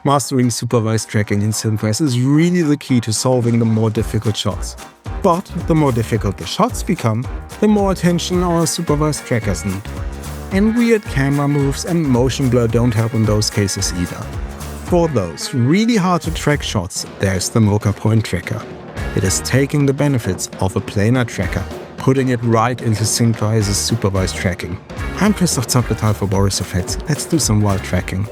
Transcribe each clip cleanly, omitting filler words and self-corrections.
Mastering supervised tracking in SynthEyes is really the key to solving the more difficult shots. But the more difficult the shots become, the more attention our supervised trackers need. And weird camera moves and motion blur don't help in those cases either. For those really hard to track shots, there's the Mocha Point Tracker. It is taking the benefits of a planar tracker, putting it right into SynthEyes' supervised tracking. I'm Christoph Zapletal for Boris Effects. Let's do some wild tracking.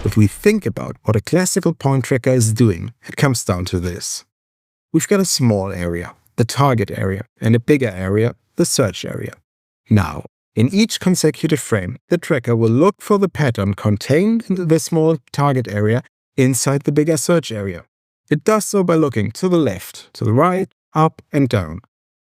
If we think about what a classical point tracker is doing, it comes down to this. We've got a small area, the target area, and a bigger area, the search area. Now, in each consecutive frame, the tracker will look for the pattern contained in the small target area inside the bigger search area. It does so by looking to the left, to the right, up and down.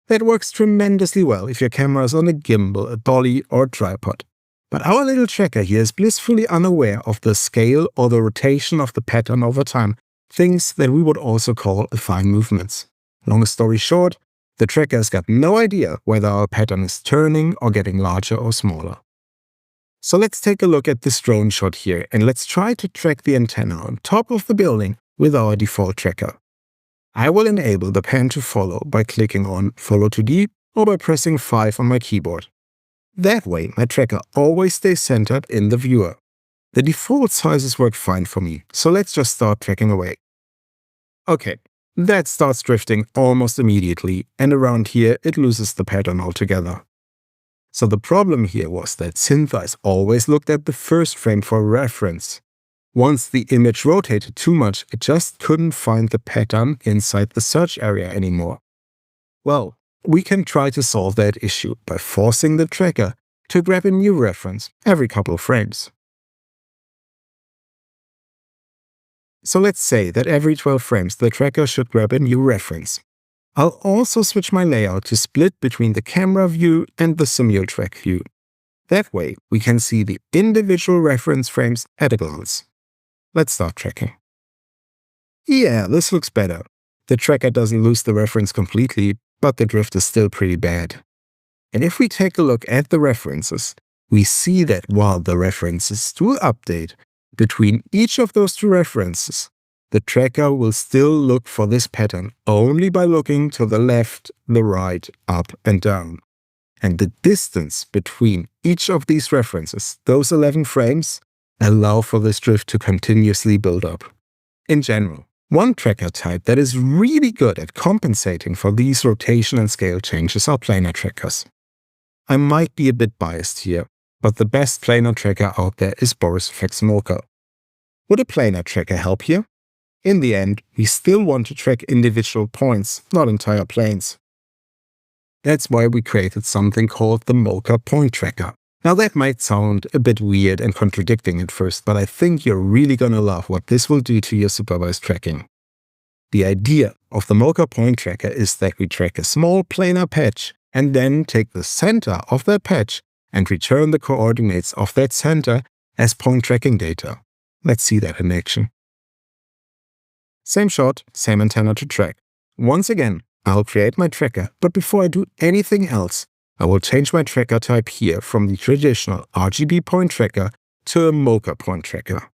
That works tremendously well if your camera is on a gimbal, a dolly or a tripod. But our little tracker here is blissfully unaware of the scale or the rotation of the pattern over time, things that we would also call affine movements. Long story short, the tracker has got no idea whether our pattern is turning or getting larger or smaller. So let's take a look at this drone shot here and let's try to track the antenna on top of the building with our default tracker. I will enable the pan to follow by clicking on Follow to Deep or by pressing 5 on my keyboard. That way, my tracker always stays centered in the viewer. The default sizes work fine for me, so let's just start tracking away. Okay, that starts drifting almost immediately, and around here it loses the pattern altogether. So the problem here was that SynthEyes always looked at the first frame for reference. Once the image rotated too much, it just couldn't find the pattern inside the search area anymore. Well, we can try to solve that issue by forcing the tracker to grab a new reference every couple of frames. So let's say that every 12 frames the tracker should grab a new reference. I'll also switch my layout to split between the camera view and the simul track view. That way we can see the individual reference frames at a glance. Let's start tracking. Yeah, this looks better. The tracker doesn't lose the reference completely, but the drift is still pretty bad. And if we take a look at the references, we see that while the references do update, between each of those two references, the tracker will still look for this pattern only by looking to the left, the right, up and down. And the distance between each of these references, those 11 frames, allow for this drift to continuously build up. In general, one tracker type that is really good at compensating for these rotation and scale changes are planar trackers. I might be a bit biased here, but the best planar tracker out there is Boris Effects Mocha. Would a planar tracker help here? In the end, we still want to track individual points, not entire planes. That's why we created something called the Mocha Point Tracker. Now that might sound a bit weird and contradicting at first, but I think you're really gonna love what this will do to your supervised tracking. The idea of the Mocha Point Tracker is that we track a small planar patch and then take the center of that patch and return the coordinates of that center as point tracking data. Let's see that in action. Same shot, same antenna to track. Once again, I'll create my tracker, but before I do anything else, I will change my tracker type here from the traditional RGB point tracker to a Mocha Point Tracker.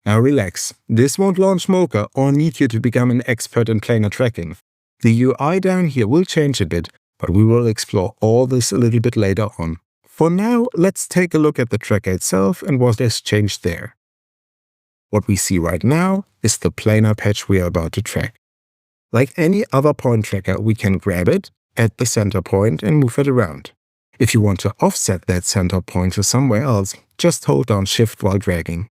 Now relax, this won't launch Mocha or need you to become an expert in planar tracking. The UI down here will change a bit, but we will explore all this a little bit later on. For now, let's take a look at the tracker itself and what has changed there. What we see right now is the planar patch we are about to track. Like any other point tracker, we can grab it at the center point and move it around. If you want to offset that center point to somewhere else, just hold down Shift while dragging.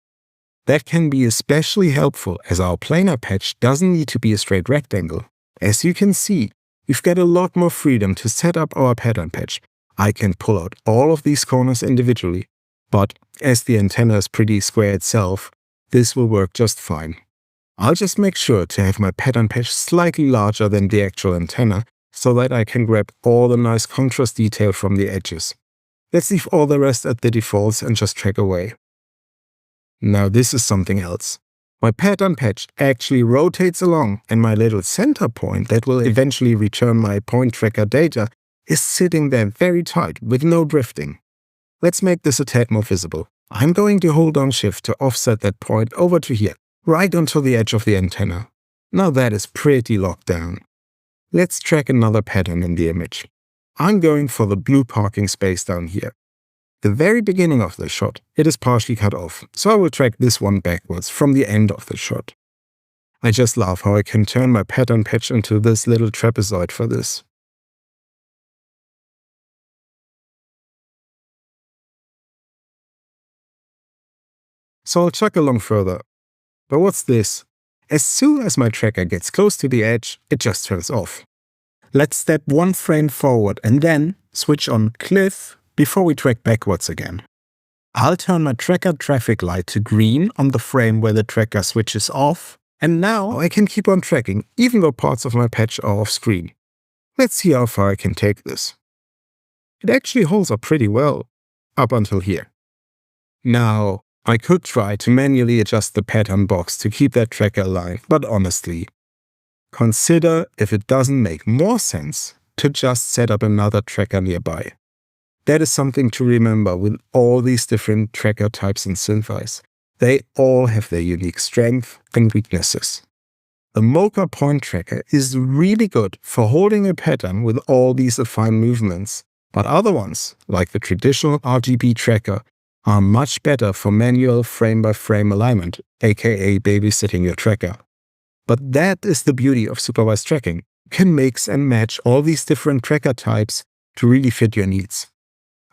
That can be especially helpful as our planar patch doesn't need to be a straight rectangle. As you can see, we've got a lot more freedom to set up our pattern patch. I can pull out all of these corners individually, but as the antenna is pretty square itself, this will work just fine. I'll just make sure to have my pattern patch slightly larger than the actual antenna so that I can grab all the nice contrast detail from the edges. Let's leave all the rest at the defaults and just track away. Now this is something else. My pattern patch actually rotates along and my little center point that will eventually return my point tracker data is sitting there very tight with no drifting. Let's make this a tad more visible. I'm going to hold down Shift to offset that point over to here, right onto the edge of the antenna. Now that is pretty locked down. Let's track another pattern in the image. I'm going for the blue parking space down here. The very beginning of the shot, it is partially cut off, so I will track this one backwards from the end of the shot. I just love how I can turn my pattern patch into this little trapezoid for this. So I'll check along further. But what's this? As soon as my tracker gets close to the edge, it just turns off. Let's step one frame forward and then switch on cliff before we track backwards again. I'll turn my tracker traffic light to green on the frame where the tracker switches off, and now I can keep on tracking even though parts of my patch are off screen. Let's see how far I can take this. It actually holds up pretty well, up until here. Now, I could try to manually adjust the pattern box to keep that tracker alive, but honestly, consider if it doesn't make more sense to just set up another tracker nearby. That is something to remember with all these different tracker types in SynthEyes. They all have their unique strengths and weaknesses. The Mocha Point Tracker is really good for holding a pattern with all these affine movements, but other ones, like the traditional RGB tracker, are much better for manual frame-by-frame alignment, aka babysitting your tracker. But that is the beauty of supervised tracking. You can mix and match all these different tracker types to really fit your needs.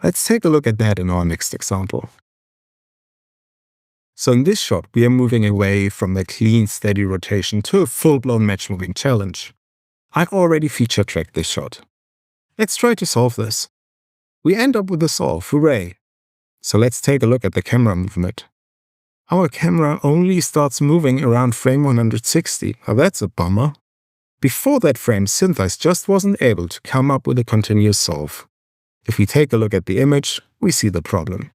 Let's take a look at that in our next example. So in this shot, we are moving away from the clean, steady rotation to a full-blown match-moving challenge. I've already feature-tracked this shot. Let's try to solve this. We end up with a solve, hooray! So let's take a look at the camera movement. Our camera only starts moving around frame 160. Now that's a bummer. Before that frame, SynthEyes just wasn't able to come up with a continuous solve. If we take a look at the image, we see the problem.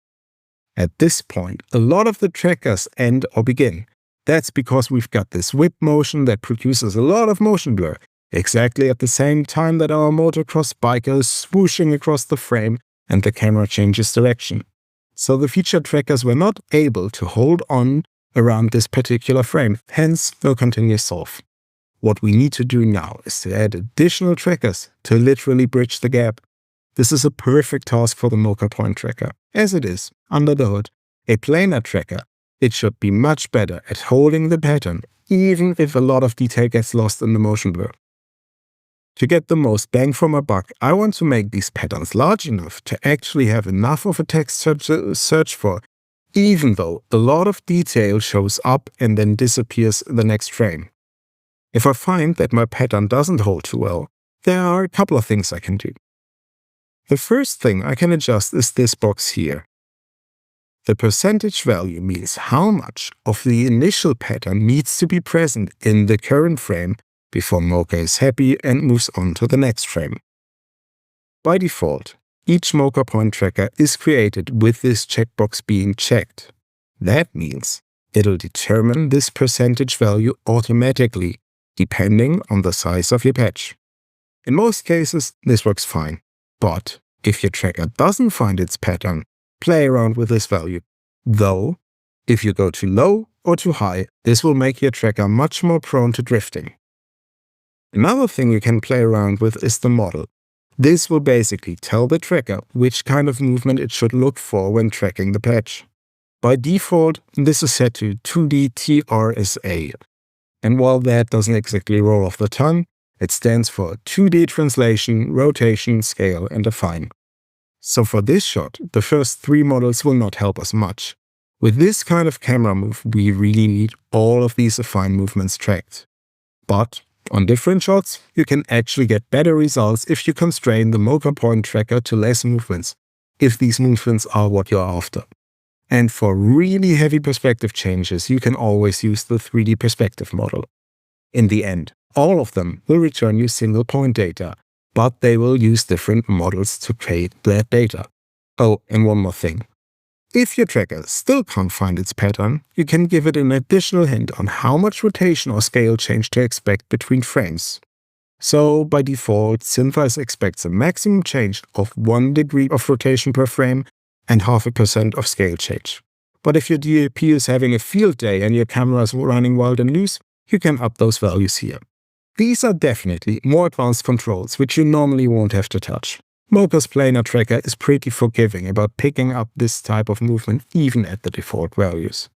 At this point, a lot of the trackers end or begin. That's because we've got this whip motion that produces a lot of motion blur, exactly at the same time that our motocross biker is swooshing across the frame and the camera changes direction. So the feature trackers were not able to hold on around this particular frame, hence no continuous solve. What we need to do now is to add additional trackers to literally bridge the gap. This is a perfect task for the Mocha Point Tracker. As it is, under the hood, a planar tracker, it should be much better at holding the pattern, even if a lot of detail gets lost in the motion blur. To get the most bang for my buck, I want to make these patterns large enough to actually have enough of a text search for, even though a lot of detail shows up and then disappears in the next frame. If I find that my pattern doesn't hold too well, there are a couple of things I can do. The first thing I can adjust is this box here. The percentage value means how much of the initial pattern needs to be present in the current frame before Mocha is happy and moves on to the next frame. By default, each Mocha Point Tracker is created with this checkbox being checked. That means it'll determine this percentage value automatically, depending on the size of your patch. In most cases, this works fine. But if your tracker doesn't find its pattern, play around with this value. Though, if you go too low or too high, this will make your tracker much more prone to drifting. Another thing you can play around with is the model. This will basically tell the tracker which kind of movement it should look for when tracking the patch. By default, this is set to 2D TRSA. And while that doesn't exactly roll off the tongue, it stands for 2D translation, rotation, scale, and affine. So for this shot, the first three models will not help us much. With this kind of camera move, we really need all of these affine movements tracked. But on different shots, you can actually get better results if you constrain the Mocha Point Tracker to less movements, if these movements are what you're after. And for really heavy perspective changes, you can always use the 3D perspective model. In the end, all of them will return you single point data, but they will use different models to create that data. Oh, and one more thing. If your tracker still can't find its pattern, you can give it an additional hint on how much rotation or scale change to expect between frames. So, by default, SynthEyes expects a maximum change of 1 degree of rotation per frame and 0.5% of scale change. But if your DAP is having a field day and your camera is running wild and loose, you can up those values here. These are definitely more advanced controls which you normally won't have to touch. Mocha's Planar Tracker is pretty forgiving about picking up this type of movement even at the default values.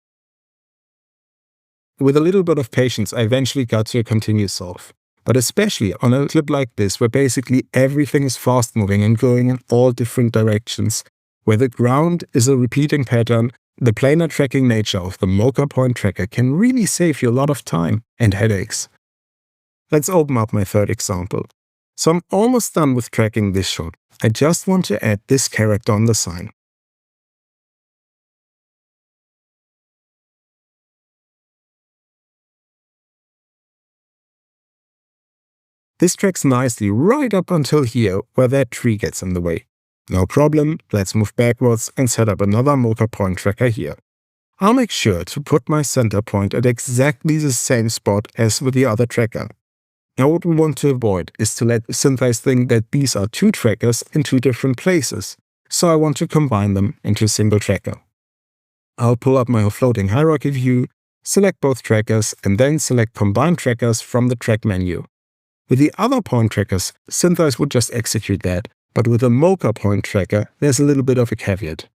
With a little bit of patience, I eventually got to a continuous solve. But especially on a clip like this, where basically everything is fast moving and going in all different directions, where the ground is a repeating pattern, the planar tracking nature of the Mocha Point Tracker can really save you a lot of time and headaches. Let's open up my third example. So I'm almost done with tracking this shot. I just want to add this character on the sign. This tracks nicely right up until here, where that tree gets in the way. No problem, let's move backwards and set up another Mocha Point Tracker here. I'll make sure to put my center point at exactly the same spot as with the other tracker. Now what we want to avoid is to let SynthEyes think that these are two trackers in two different places, so I want to combine them into a single tracker. I'll pull up my floating hierarchy view, select both trackers, and then select Combine Trackers from the track menu. With the other point trackers, SynthEyes would just execute that, but with a Mocha Point Tracker, there's a little bit of a caveat.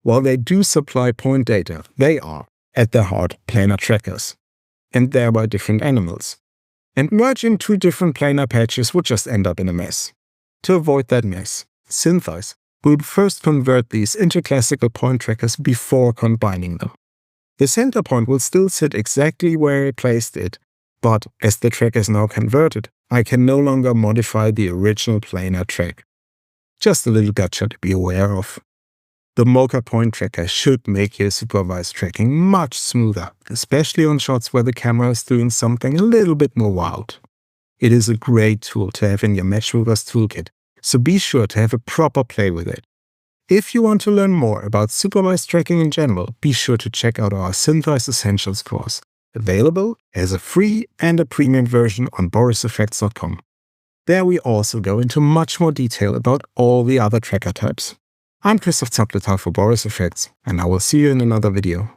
While they do supply point data, they are, at their heart, planar trackers, and thereby different animals. And merging two different planar patches would just end up in a mess. To avoid that mess, SynthEyes would first convert these into classical point trackers before combining them. The center point will still sit exactly where I placed it, but as the track is now converted, I can no longer modify the original planar track. Just a little gotcha to be aware of. The Mocha Point Tracker should make your supervised tracking much smoother, especially on shots where the camera is doing something a little bit more wild. It is a great tool to have in your Mesh Movers toolkit, so be sure to have a proper play with it. If you want to learn more about supervised tracking in general, be sure to check out our SynthEyes Essentials course, available as a free and a premium version on boriseffects.com. There we also go into much more detail about all the other tracker types. I'm Christoph Zapletal for Boris Effects, and I will see you in another video.